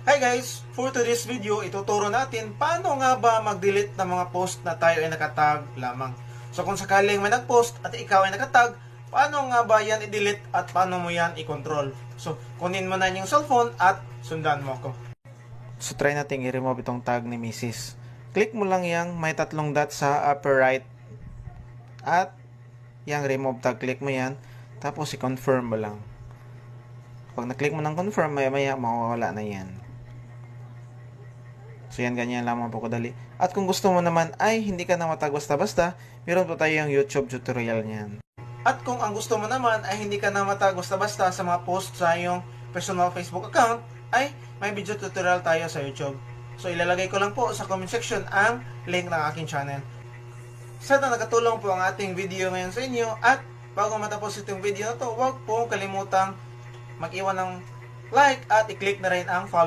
Hi guys! For today's video, ituturo natin paano nga ba mag-delete ng mga post na tayo ay nakatag lamang. So kung sakaling may nag-post at ikaw ay nakatag, paano nga ba yan i-delete at paano mo yan i-control? So kunin mo na yung cellphone at sundan mo ako. So try natin i-remove itong tag ni Mrs. Click mo lang yung may tatlong dot sa upper right at yung remove tag, click mo yan tapos i-confirm mo lang. Pag na-click mo ng confirm, maya mawawala na yan. So yan, ganyan lamang po kadali. At kung gusto mo naman ay hindi ka na matag basta-basta, meron po tayong YouTube tutorial niyan. At kung ang gusto mo naman ay hindi ka na matag basta-basta sa mga post sa iyong personal Facebook account, ay may video tutorial tayo sa YouTube. So ilalagay ko lang po sa comment section ang link ng aking channel. Sana nakatulong po ang ating video ngayon sa inyo, at bago matapos itong video na to, huwag po kalimutang mag-iwan ng like at i-click na rin ang follow